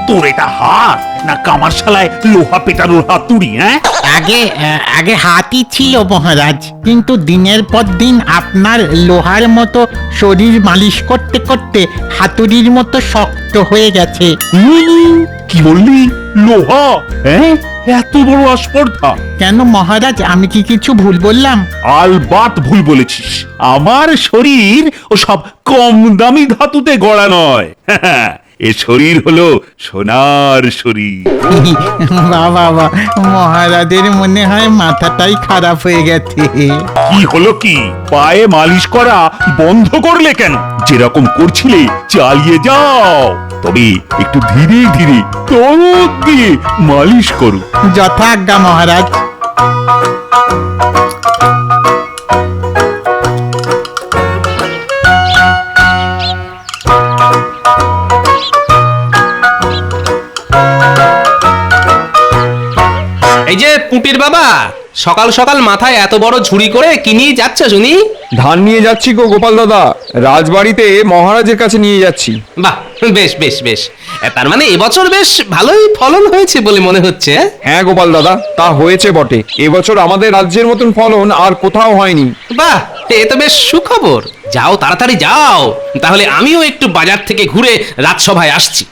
তোর এটা হাত না কামারশালায় লোহা পেটানোর হাতুড়ি? হ্যাঁ, আগে আগে হাতই ছিল মহারাজ, কিন্তু দিনের পর দিন আপনার লোহার মতো শরীর মালিশ করতে করতে হাতুড়ির মতো শক্ত হয়ে গেছে। কি বললি? লোহা? হ্যাঁ, এত বড় আস্পর্ধা? কেন মহারাজ, আমি কি কিছু ভুল বললাম? আলবাত ভুল বলেছিস। আমার শরীর ও সব কম দামি ধাতুতে গড়া নয়। এ শরীর হলো সোনার শরীর। বাবা, মহারাজের মনে হয় মাথাটাই খারাপ হয়ে গেছে। কি হলো কি? পায়ে মালিশ করা বন্ধ করলে কেন? যেরকম করছিলে চালিয়ে যাও, তবে একটু ধীরে ধীরে দরদ দিয়ে মালিশ করো। যথাজ্ঞা মহারাজ। এই যে পুটির বাবা, সকাল সকাল মাথায় এত বড় ঝুড়ি করে কি নিয়ে যাচ্ছ শুনি? ধান নিয়ে যাচ্ছি গো গোপাল দাদা, রাজবাড়িতে মহারাজের কাছে নিয়ে যাচ্ছি। বাহ, বেশ বেশ বেশ। তার মানে এবছর বেশ ভালোই ফলন হয়েছে বলে মনে হচ্ছে। হ্যাঁ গোপাল দাদা, তা হয়েছে বটে। এবছর আমাদের রাজ্যের মতন ফলন আর কোথাও হয়নি। বাহ, এ তো বেশ সুখবর। যাও, তাড়াতাড়ি যাও, তাহলে আমিও একটু বাজার থেকে ঘুরে রাজসভায় আসছি।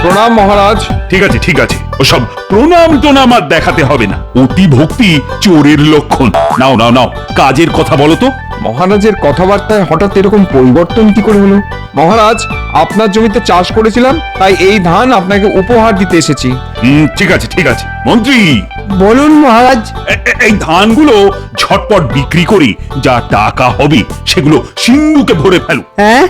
প্রণাম মহারাজ। ঠিক আছে ঠিক আছে, ওসব প্রণাম টোনাম আর দেখাতে হবে না। অতি ভক্তি চোরের লক্ষণ। নাও নাও নাও, কাজের কথা বলো তো। মহারাজের কথাবার্তায় হঠাৎ এরকম পরিবর্তন কি করে হলো? মহারাজ, আপনার জমিতে চাষ করেছিলাম, তাই এই ধান আপনাকে উপহার দিতে এসেছি। ঠিক আছে ঠিক আছে। মন্ত্রী, বলুন মহারাজ। এই ধানগুলো ঝটপট বিক্রি করে যা টাকা হবে সেগুলো সিন্ধুকে ভরে ফেলো। হ্যাঁ,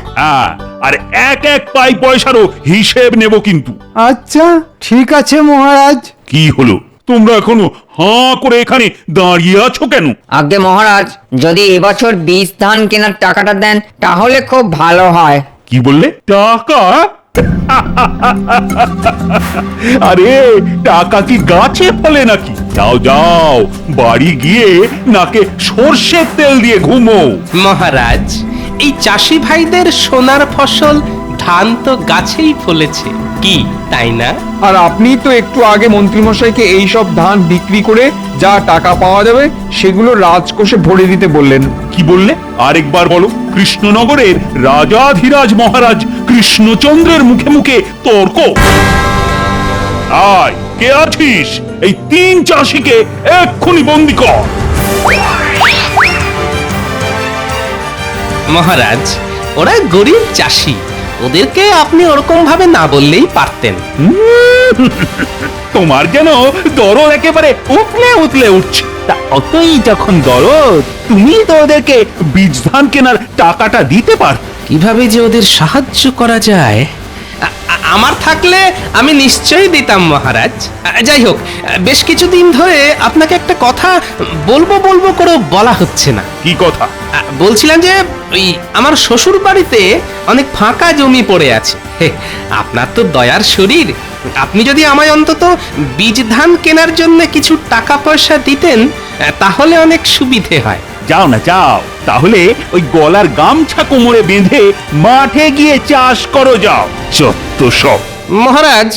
আর এক এক পাই পয়সারও হিসেব নেব কিন্তু। আচ্ছা ঠিক আছে মহারাজ। কি হলো, তোমরা এখনো হাঁ করে এখানে দাঁড়িয়ে আছো কেন? আজ্ঞে মহারাজ, যদি এবছর বীজ ধান কেনার টাকাটা দেন তাহলে খুব ভালো হয়। কি বললে? টাকা? আরে টাকা কি গাছে ফলে নাকি? যাও যাও, বাড়ি গিয়ে নাকে সর্ষের তেল দিয়ে ঘুমো। মহারাজ, এই চাষি ভাইদের সোনার ফসল ধান তো গাছেই ফলেছে, কি তাই না? আর আপনি তো একটু আগে মন্ত্রীমশাইকে এই সব ধান বিক্রি করে যা টাকা পাওয়া যাবে সেগুলো রাজকোষে ভরে দিতে বললেন। কি বললে? আরেকবার বলো। কৃষ্ণনগরের রাজাধিরাজ মহারাজ কৃষ্ণচন্দ্রের মুখে মুখে তর্ক? আয়, কে আছিস? এই তিন চাষিকে এক্ষুনি বন্দি কর। মহারাজ, ওরা গরিব চাষি, ওদেরকে আপনি ওরকম ভাবে না বললেই পারতেন। তোমার যেন দরদ একেবারে উতলে উতলে উঠছে। তা অতই যখন দরদ, তুমি তো ওদেরকে বীজ ধান কেনার টাকাটা দিতে পার। কিভাবে যে ওদের সাহায্য করা যায়, আমার থাকলে আমি নিশ্চয়ই দিতাম মহারাজ। যাই হোক, বেশ কিছুদিন ধরে আপনাকে একটা কথা বলবো বলবো করে বলা হচ্ছে না। কি কথা? বলছিলাম যে ওই আমার শ্বশুর বাড়িতে অনেক ফাঁকা জমি পড়ে আছে। আপনার তো দয়ার শরীর, আপনি যদি আমায় অন্তত বীজ ধান কেনার জন্য কিছু টাকা পয়সা দিতেন তাহলে অনেক সুবিধে হয়। যাও না যাও, তাহলে ওই গলার গামছা কোমরে বেঁধে মাঠে গিয়ে চাষ করো। যাও, যত সব। মহারাজ,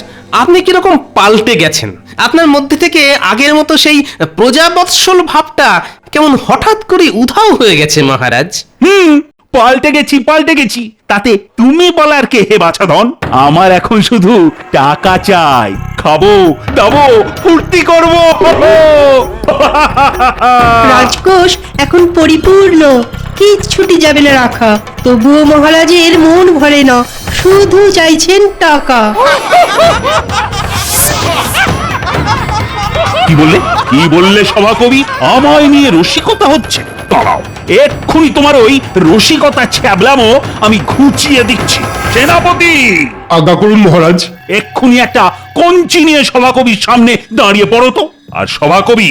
আপনি কিরকম পাল্টে গেছেন। আপনার মধ্যে থেকে আগের মতো সেই প্রজাবৎসল ভাবটা কেমন হঠাৎ করে উধাও হয়ে গেছে মহারাজ। পাল্টে গেছি পাল্টে গেছি, তাতে তুমি বলার কে হে বাছাধন? আমার এখন শুধু টাকা চাই, খাবো দাবো ফুর্তি করবো। রাজকোষ এখন পরিপূর্ণ, কিচ্ছুটি যাবে না রাখা। তবুও মহারাজের মন ভরে না, শুধু চাইছেন টাকা। কি বললে? কি বললে সভাকবি? আমায় নিয়ে রসিকতা হচ্ছে? দাঁড়াও, এক্ষুনি তোমার ওই রসিকতা ছ্যাবলামো আমি ঘুচিয়ে দিচ্ছি। সেনাপতি, আজ্ঞা করুন মহারাজ। এক্ষুনি একটা কঞ্চি নিয়ে সভাকবির সামনে দাঁড়িয়ে পড়ো তো। আর সভাকবি,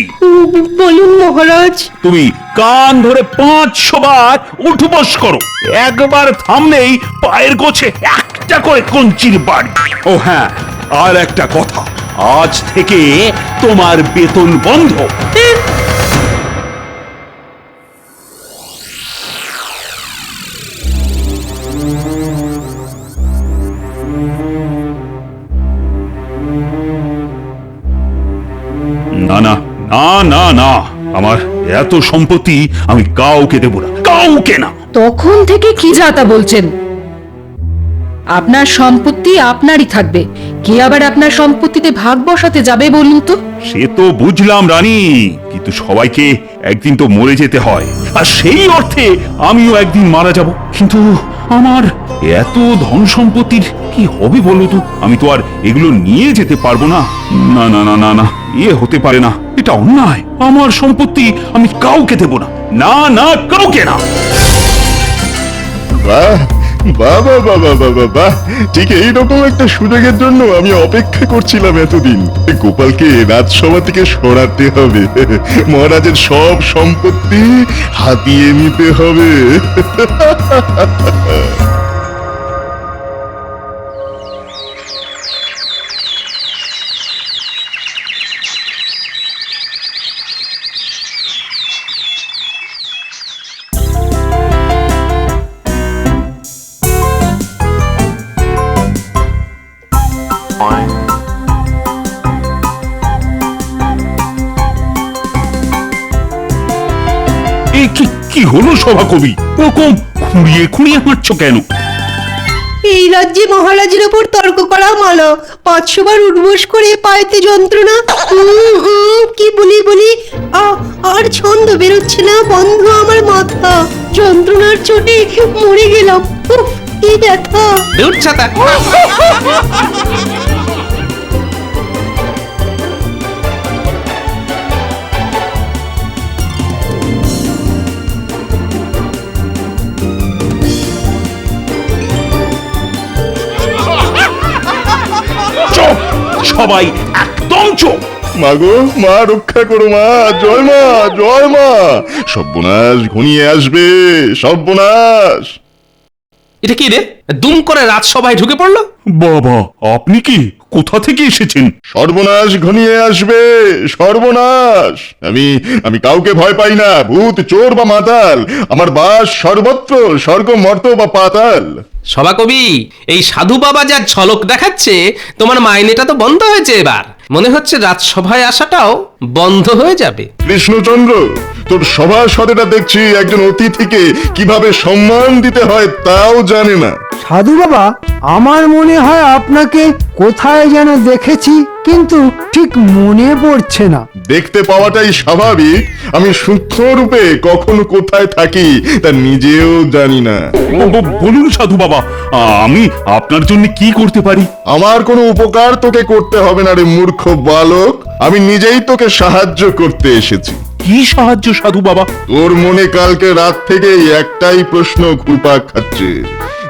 বলুন মহারাজ। তুমি কান ধরে 500 বার উঠবস করো। একবার থামলেই পায়ের গোছে একটা করে কঞ্চির বাড়ি। ও হ্যাঁ, আর একটা কথা, আজ থেকে তোমার বেতন বন্ধ। না না না না না, আমার এত সম্পত্তি আমি কাউকে দেব না, কাউকে না। তখন থেকে কি যাতা বলছেন? আপনার সম্পত্তি আপনারই থাকবে। কে আবার আপনার সম্পত্তিতে ভাগ বসাতে যাবে বলুন তো? সে তো বুঝলাম রানী, কিন্তু সবাইকে একদিন তো মরে যেতে হয়, আর সেই অর্থে আমিও একদিন মারা যাব। কিন্তু আমার এত ধন সম্পত্তির কি হবে বলো তো? আমি তো আর এগুলো নিয়ে যেতে পারবো না। না না না না না, এ হতে পারে না, এটা অন্যায়। আমার সম্পত্তি আমি কাউকে দেব না, না না, কাউকে না। বাহ বাহ বাহ বাহ বাহ বাহ বাহ বাহ, ঠিক এইরকম একটা সুযোগের জন্য আমি অপেক্ষা করছিলাম এতদিন। গোপালকে রাজসভা থেকে সরাতে হবে, মহারাজের সব সম্পত্তি হাতিয়ে নিতে হবে। এ কি হলো সভাকবি? ওরকম খুঁড়িয়ে খুঁড়িয়ে হাঁটছো কেন? এই রাজ্যে মহারাজের ওপর তর্ক করা মানা। 500 বার উঠবোস করে পায়েতে যন্ত্রণা। কি বলি বলি, আর ছন্দ বেরোচ্ছে না, বন্ধ আমার মাথা। যন্ত্রণার চোটে মরে গেলাম। উফ, কি ব্যথা। দূর ছাতা। চুপ, সবাই একদম চুপ। মাগো, মা রক্ষা করো, মা জয় মা, জয় মা। সর্বনাশ ঘনিয়ে আসবে, সর্বনাশ। এটা কি রে? দুম করে রাজসভায় ঢুকে পড়লো। বাবা, আপনি কি কোথা থেকে এসেছেন? সর্বনাশ ঘনিয়ে আসবে, সর্বনাশ। আমি কাউকে ভয় পাই না, ভূত, চোর বা মাতাল। আমার বাস সর্বত্র, স্বর্গ, মর্ত বা পাতাল। সভাকবি, এই সাধু বাবা যা ঝলক দেখাচ্ছে, তোমার মাইনেটা তো বন্ধ হয়েছে এবার। মনে হচ্ছে রাজসভায় আসাটাও বন্ধ হয়ে যাবে। কৃষ্ণচন্দ্র, তোর সভাসদেরা দেখছি একজন অতিথিকে কিভাবে সম্মান দিতে হয় তাও জানে না। সাধু বাবা, আমার মনে হয় আপনাকে কোথায় যেন দেখেছি, কিন্তু ঠিক মনে পড়ছে না। দেখতে পাওয়াটাই স্বাভাবিক। আমি সূক্ষ্ম রূপে কখন কোথায় থাকি তা নিজেও জানি না। বলুন সাধু বাবা, আমি আপনার জন্য কি করতে পারি? আমার কোনো উপকার তোকে করতে হবে না রে মূর্খ বালক। আমি নিজেই তোকে সাহায্য করতে এসেছি। কি সাহায্য সাধু বাবা? তোর মনে কালকে রাত থেকে একটাই প্রশ্ন ঘুরপাক খাচ্ছে,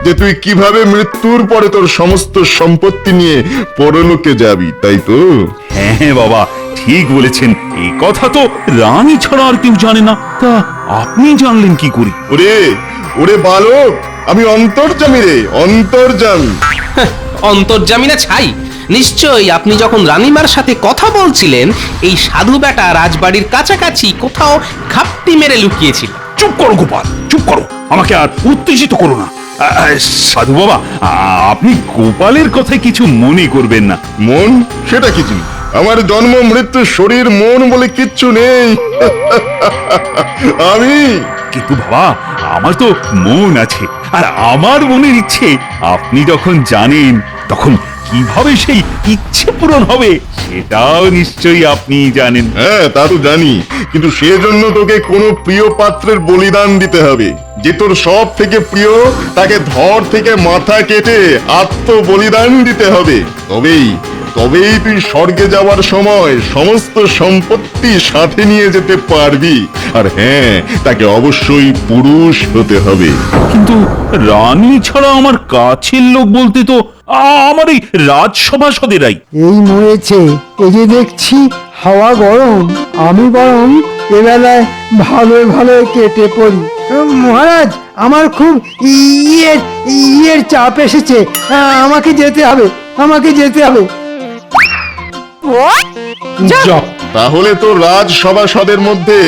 যে তুই কিভাবে মৃত্যুর পরে তোর সমস্ত সম্পত্তি নিয়ে পরলোকে যাবি, তাই তো? হ্যাঁ বাবা, ঠিক বলেছেন। এই কথা তো রানী ছাড়া আর কেউ জানে না। তা আপনি জানলেন কি করে? ওরে ওরে বালক, আমি অন্তর্যামী রে, অন্তর্যামী। অন্তর্জামিনা ছাই। নিশ্চয়ই আপনি যখন রানীমার সাথে কথা বলছিলেন, এই সাধু বেটা রাজবাড়ির কাছাকাছি কোথাও ঘাপটি মেরে লুকিয়েছিল। চুপ করো গোপাল, চুপ করো, আমাকে আর উত্তেজিত করো না। সাধু বাবা, আপনি গোপালের কথায় কিছু মনে করবেন না। মন, সেটা কি জিনিস? আমার জন্ম, মৃত্যু, শরীর, মন বলে কিচ্ছু নেই। আমি কিন্তু বাবা, আমার তো মন আছে, আর আমার মনের ইচ্ছে আপনি যখন জানেন, তখন কিভাবে সেই ইচ্ছে পূরণ হবে সেটাও নিশ্চয়ই আপনি জানেন। হ্যাঁ, তা তো জানি, কিন্তু সেজন্য তোকে কোনো প্রিয় পাত্রের বলিদান দিতে হবে। যে তোর সব থেকে প্রিয়, তাকে ধর থেকে মাথা কেটে আত্ম বলিদান দিতে হবে। তবেই তবেই তুই স্বর্গে যাওয়ার সময় সমস্ত সম্পত্তি সাথে নিয়ে যেতে পারবি। আর হ্যাঁ, তাকে অবশ্যই পুরুষ হতে হবে। কিন্তু রানী ছাড়া আমার কাছের লোক বলতে তো আমার এই রাজসভাসদেরাই। এই মরেছে, এই যে দেখছি হাওয়া গরম, আমি বরং এবেলায় ভালোই ভালোই কেটে পড়ি। মহারাজ, আমার খুব ইয়ের চাপ এসেছে, আমাকে যেতে হবে, আমাকে যেতে হবে। তাহলে তো রাজসভাসদের মধ্যে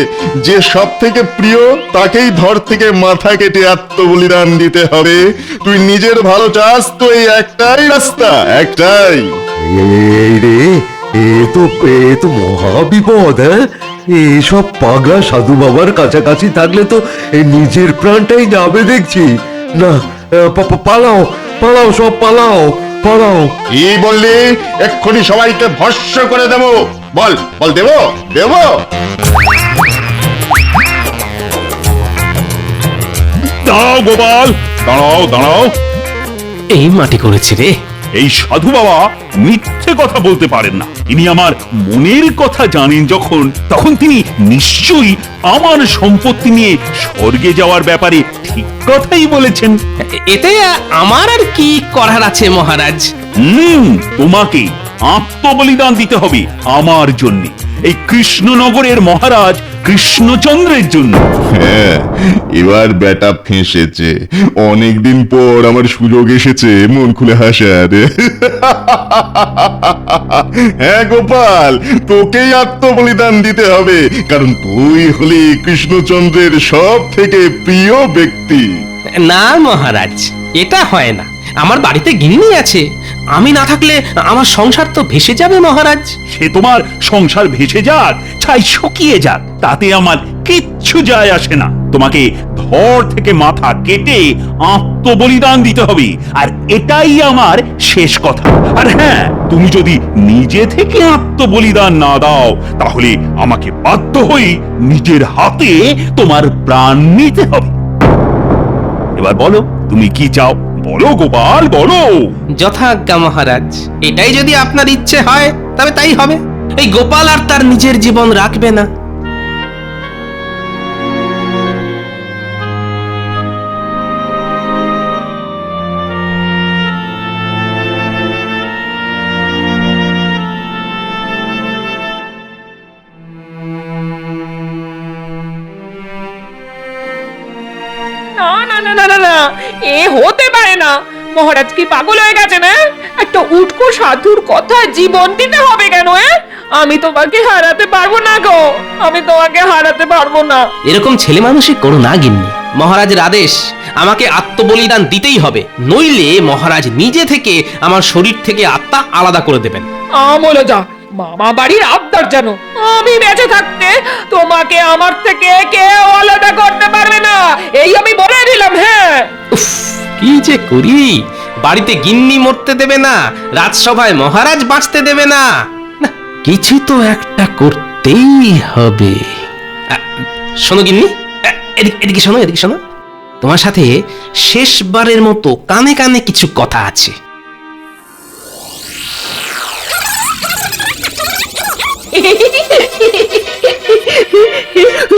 যে সব থেকে প্রিয় তাকেই ধর থেকে মাথা কেটে আত্মবলিদান দিতে হবে। তুই নিজের ভালো চাস তো এই একটাই রাস্তা, একটাই। এই রে, এ তো মহা বিপদ। হ্যাঁ, এইসব পাগলা সাধু বাবার কাছাকাছি থাকলে তো এই নিজের প্রাণটাই যাবে দেখছি। না, পালাও পালাও, সব পালাও পালাও। কি বললি? এক্ষুনি সবাইকে ভস্ম করে দেবো। বল বল, দেবো দেবো। দাঁড়াও গোপাল, দাঁড়াও দাঁড়াও। এই মাটি করেছি রে। এই সাধু বাবা মিথ্যে কথা বলতে পারেন না। তিনি আমার মনের কথা জানেন যখন, তখন তিনি নিশ্চয়ই আমার সম্পত্তি নিয়ে স্বর্গে যাওয়ার ব্যাপারে ঠিক কথাই বলেছেন। এতে আমার আর কি করার আছে মহারাজ? তোমাকে আত্মবলিদান দিতে হবে আমার জন্য, এই কৃষ্ণনগরের মহারাজ কৃষ্ণচন্দ্রের জন্য। হ্যাঁ, এবার বেটা ফেঁসেছে। অনেকদিন পর আমার সুযোগ এসেছে মন খুলে হাসার। হ্যাঁ গোপাল, তোকেই আত্মবলিদান দিতে হবে, কারণ তুই হলি কৃষ্ণচন্দ্রের সব থেকে প্রিয় ব্যক্তি। না মহারাজ, এটা হয় না। আমার বাড়িতে গিন্নি আছে, আমি না থাকলে আমার সংসার তো ভেসে যাবে মহারাজ। সে তোমার সংসার ভেসে যাক, ছাই শুকিয়ে যাক, তাতে আমার কিচ্ছু যায় আসে না। তোমাকে ধর থেকে মাথা কেটে আত্মবলিদান দিতে হবে, আর এটাই আমার শেষ কথা। আর হ্যাঁ, তুমি যদি নিজে থেকে আত্মবলিদান না দাও, তাহলে আমাকে বাধ্য হয়ে নিজের হাতে তোমার প্রাণ নিতে হবে। এবার বলো, তুমি কি চাও? বলো গোপাল, বলো। যথাজ্ঞা মহারাজ, এটাই যদি আপনার ইচ্ছে হয় তবে তাই হবে। এই গোপাল আর তার নিজের জীবন রাখবে না। না না না না না না, এ হতে পারে না। মহারাজ কি পাগল হয়ে গেছে না? একটা উটকো সাধুর কথা জীবন দিতে হবে কেন? আমি তোমাকে হারাতে পারবো না গো, আমি তোমাকে হারাতে পারবো না। এরকম ছেলে মানুষই করো না গিন্নি। মহারাজের আদেশ, আমাকে আত্মবলিদান দিতেই হবে, নইলে মহারাজ নিজে থেকে আমার শরীর থেকে আত্মা আলাদা করে দেবেন। আমলো যা, মামা বাড়ির আবদার জানো। আমি বেঁচে থাকতে তোমাকে আমার থেকে কেউ আলাদা করতে পারবে না, এই আমি বলে দিলাম। হ্যাঁ, উফ, কি যে করি। বাড়িতে গিন্নি মরতে দেবে না, রাজসভায় মহারাজ বাঁচতে দেবে না। না, কিছু তো একটা করতেই হবে। শোনো গিন্নি, এদিকে শোনো, এদিকে শোনো। তোমার সাথে শেষবারের মতো কানে কানে কিছু কথা আছে।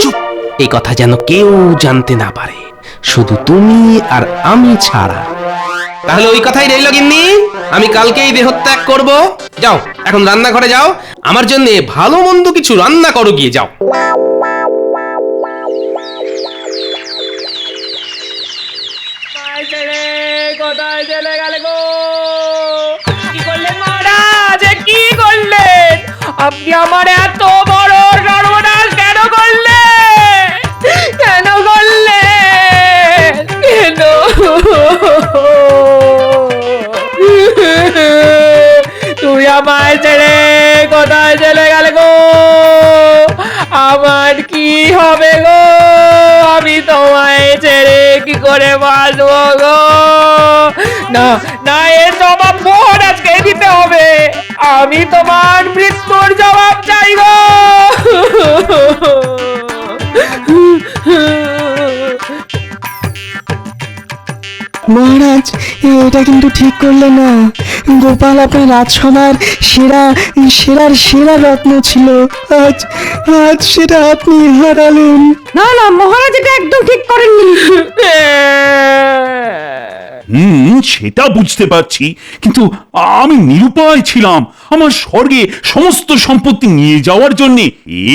চুপ, এই কথা যেন কেউ জানতে না পারে, শুধু তুমি আর আমি ছাড়া। তাহলে ওই কথাই রইল গিন্নি, আমি কালকেই দেহত্যাগ করব। যাও, এখন রান্নাঘরে যাও, আমার জন্য ভালো মন্দ কিছু রান্না করো, গিয়ে যাও। কোথায় চলে গেলে গো? কি করলেন মহারাজ? কি করলেন আপনি? আমার এত বড় সর্বনাশ কেন করলেন? কেন করলেন? কেন? তুই আমায় ছেড়ে কোথায় চলে গেলে গো? আমার কি হবে গো? আমি তোমায় ছেড়ে কি করে বাঁচবো গো? না না, এর জবাব মহারাজকে দিতে হবে। আমি তোমার মৃত্যুর জবাব চাই গো। মহারাজ এটা কিন্তু ঠিক করলে না। গোপাল আপনার রাজসভার সেরা রত্ন ছিল। আজ আজ সেটা আপনি হারালেন। না না মহারাজ এটা একদম ঠিক করেননি। সেটা বুঝতে পারছি, কিন্তু আমি নিরুপায় ছিলাম। আমার স্বর্গে সমস্ত সম্পত্তি নিয়ে যাওয়ার জন্য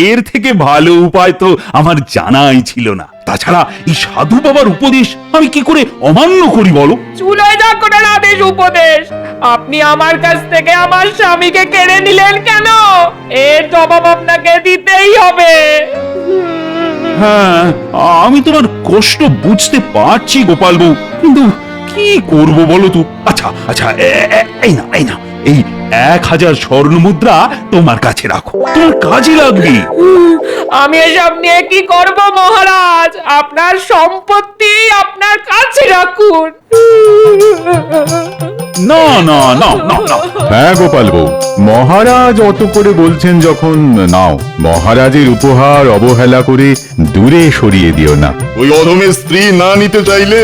এর থেকে ভালো উপায় তো আমার জানাই ছিল না। তাছাড়া এই সাধু বাবার উপদেশ আমি কি করে অমান্য করি বলো? চুলোয় যা করার আদেশ উপদেশ, আপনি আমার কাছ থেকে আমার স্বামীকে কেড়ে নিলেন কেন? এর জবাব আপনাকে দিতেই হবে। হ্যাঁ, আমি তোমার কষ্ট বুঝতে পারছি গোপাল বউ, কিন্তু কি করব বলো তো? আচ্ছা আচ্ছা, এই না এই 1000 স্বর্ণ মুদ্রা তোমার কাছে রাখো, তোমার কাজে লাগবে। আমি এসব নিয়ে কি করব মহারাজ? আপনার সম্পত্তি আপনার কাছে রাখুন। না না না না না, হ্যাঁ গোপাল বউ, মহারাজ অত করে বলছেন যখন, নাও। মহারাজের উপহার অবহেলা করে দূরে সরিয়ে দিও না। ওই অধমের স্ত্রী না নিতে চাইলে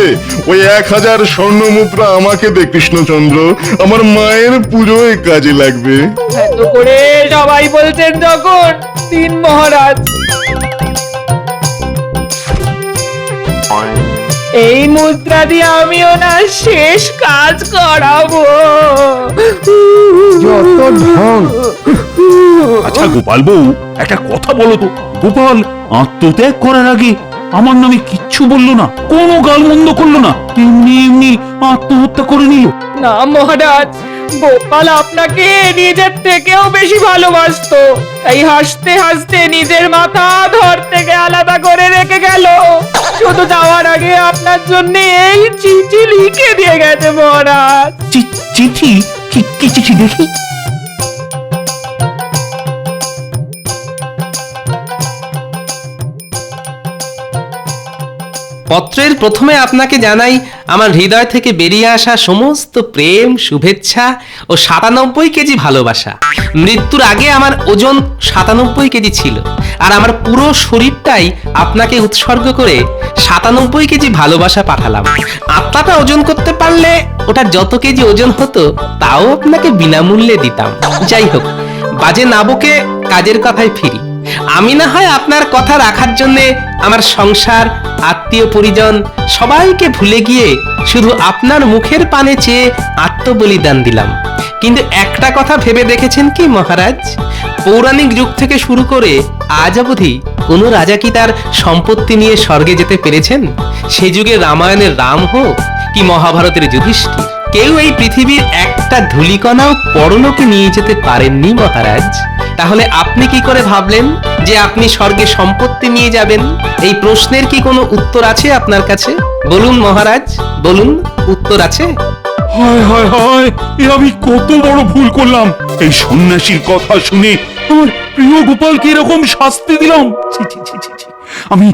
ওই 1000 স্বর্ণ মুদ্রা আমাকে দে কৃষ্ণচন্দ্র, আমার মায়ের পুজোয় কাজে লাগবে। এত করে সবাই বলছেন যখন, দিন মহারাজ। এই মুদ্রা দিয়ে আমি ওনার শেষ কাজ করাবো। যত ঢং। আচ্ছা গোপাল বউ, একটা কথা বলো তো, গোপাল আত্মত্যাগ করার আগে আমার নামে কিচ্ছু বললো না, কোনো গালমন্দ করলো না, এমনি এমনি আত্মহত্যা করে নিল? না মহারাজ, গোপাল আপনাকে নিজের থেকেও বেশি ভালোবাসতো, তাই হাসতে হাসতে নিজের মাথা ধর থেকে আলাদা করে রেখে গেল। শুধু যাওয়ার আগে আপনার জন্য এই চিঠি লিখে দিয়ে গেছে মহারাজ। চিঠি? কি চিঠি দেখি? পত্রের প্রথমে আপনাকে জানাই আমার হৃদয় থেকে বেরিয়ে আসা সমস্ত প্রেম, শুভেচ্ছা ও 97 কেজি ভালোবাসা। মৃত্যুর আগে আমার ওজন 97 কেজি ছিল, আর আমার পুরো শরীরটাই আপনাকে উৎসর্গ করে 97 কেজি ভালোবাসা পাঠালাম। আত্মাটা ওজন করতে পারলে ওটা যত কেজি ওজন হতো তাও আপনাকে বিনামূল্যে দিতাম। যাই হোক, বাজে না বকে কাজের কথায় ফিরি। আমি না হয় আপনার কথা রাখার জন্য আমার সংসার, আত্মীয় পরিজন সবাইকে ভুলে গিয়ে শুধু আপনার মুখের পানে চেয়ে আত্মবলিদান দিলাম। কিন্তু একটা কথা ভেবে দেখেছেন কি মহারাজ? পৌরাণিক যুগ থেকে শুরু করে আজ অবধি কোনো রাজা কি তার সম্পত্তি নিয়ে স্বর্গে যেতে পেরেছেন? সে যুগে রামায়ণের রাম হোক কি মহাভারতের যুধিষ্ঠির, কেউ এই পৃথিবীর একটা ধূলিকণাও পরলোকে নিয়ে যেতে পারেননি মহারাজ। তাহলে আপনি কি করে ভাবলেন যে আপনি স্বর্গে সম্পত্তি নিয়ে যাবেন? এই প্রশ্নের কি কোনো উত্তর আছে আপনার কাছে? বলুন মহারাজ, বলুন, উত্তর আছে? হায় হায় হায়, এ আমি কত বড় ভুল করলাম! এই সন্ন্যাসীর কথা শুনে আমার প্রিয় গোপালকে এরকম শাস্তি দিলাম। ছি ছি ছি ছি ছি, আমি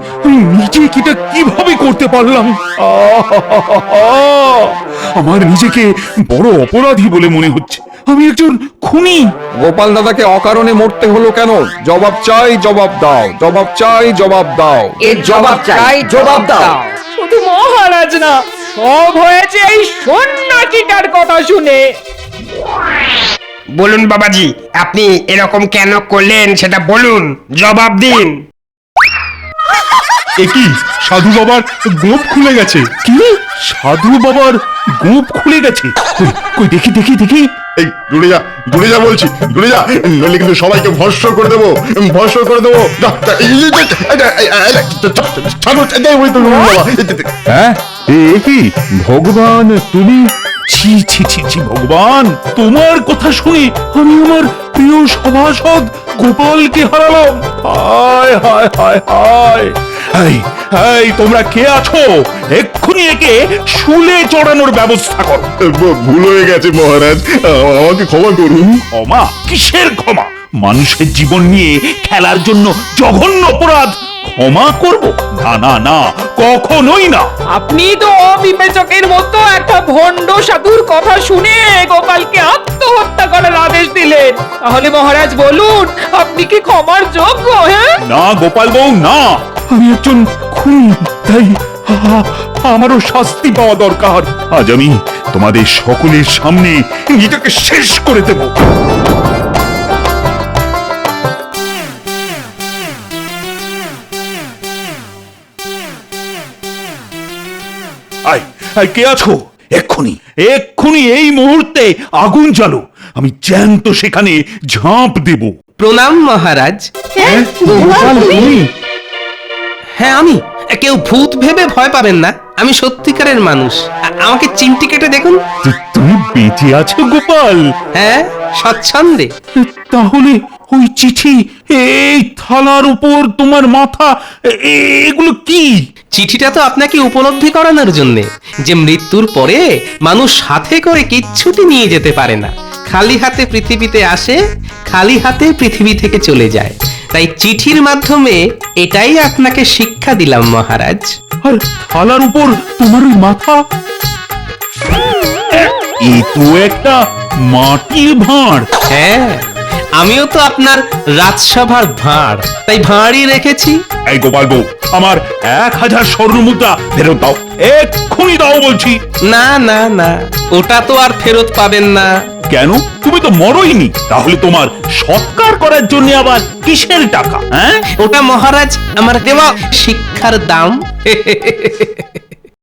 নিজে কিটা কিভাবে করতে পারলাম? আমার নিজেকে বড় অপরাধী বলে মনে হচ্ছে। আমি একজন খুনি। গোপাল দাদাকে অকারণে মরতে হলো কেন? জবাব চাই, জবাব দাও। জবাব চাই, জবাব দাও। এর জবাব চাই, জবাব দাও। শুধু মহারাজ না, সব হয়েছে এই সন্ন্যাসীটার কথা শুনে। বলুন বাবাজি, আপনি এরকম কেন করলেন সেটা বলুন, জবাব দিন। কি সাধু বাবার গোপ খুলে গেছে? কি সাধু বাবার গোপ খুলে গেছে? কই দেখি দেখি দেখি। এই দূরে যা বলছি, দূরে যা, নইলে কিন্তু সবাইকে ভস্ম করে দেবো, ভস্ম করে দেবো। হ্যাঁ, এ কি ভগবান, তুমি? ছি ছি ছি ছি, ভগবান, তোমার কথা শুনে আমি আমার প্রিয় সভাসদ গোপালকে হারালাম। হায় হায় হায় হায়। এই তোমরা কে আছো? এক্ষুনি একে শুলে চড়ানোর ব্যবস্থা করো। ভুল হয়ে গেছে মহারাজ, আমাকে ক্ষমা করুন। ক্ষমা? কিসের ক্ষমা? মানুষের জীবন নিয়ে খেলার জন্য জঘন্য অপরাধ ক্ষমা করব? না না না, কখনোই না। আপনি তো অবিবেচকের মতো একটা ভণ্ড সাধুর কথা শুনে গোপালকে আত্মহত্যা করার আদেশ দিলেন। তাহলে মহারাজ বলুন, আপনি কি ক্ষমার যোগ্য? হ্যাঁ না গোপাল বউ, না, আমি একজন খুনি, তাই আমারও শাস্তি পাওয়া দরকার। আজ আমি তোমাদের সকলের সামনে নিজেকে শেষ করে দেব। আয় আয়, কে আছো? এক্ষুনি এক্ষুনি এই মুহূর্তে আগুন জ্বালো, আমি জ্যান্ত সেখানে ঝাঁপ দেব। প্রণাম মহারাজ। হ্যাঁ, গোপাল তুমি? হ্যাঁ আমি। কেউ ভূত ভেবে ভয় পাবেন না, আমি সত্যিকারের মানুষ। আমাকে চিমটি কেটে দেখুন। তুমি বেঁচে আছো গোপাল? হ্যাঁ, স্বচ্ছন্দে। তাহলে ওই চিঠি, এই থালার উপর তোমার মাথা, এগুলো কি? চিঠিটা তো আপনাকে উপলব্ধি করানোর জন্যে যে মৃত্যুর পরে মানুষ সাথে করে কিচ্ছুটি নিয়ে যেতে পারে না, খালি হাতে পৃথিবীতে আসে, খালি হাতে পৃথিবী থেকে চলে যায়। তাই চিঠির মাধ্যমে এটাই আপনাকে শিক্ষা দিলাম মহারাজ। আর থালার উপর তোমার ওই মাথা, এ তো একটা মাটির ভাঁড়। হ্যাঁ, আমিও তো আপনার রাজসভার ভাঁড়, তাই ভাঁড়ই রেখেছি। এই গোপাল বউ, আমার 1000 স্বর্ণ মুদ্রা ফেরত দাও, এক্ষুনি দাও বলছি। না না না, ওটা তো আর ফেরত পাবেন না। কেন? তুমি তো মরোইনি, তাহলে তোমার সৎকার করার জন্য আবার কিসের টাকা? হ্যাঁ, ওটা মহারাজ আমার দেওয়া শিক্ষার দাম।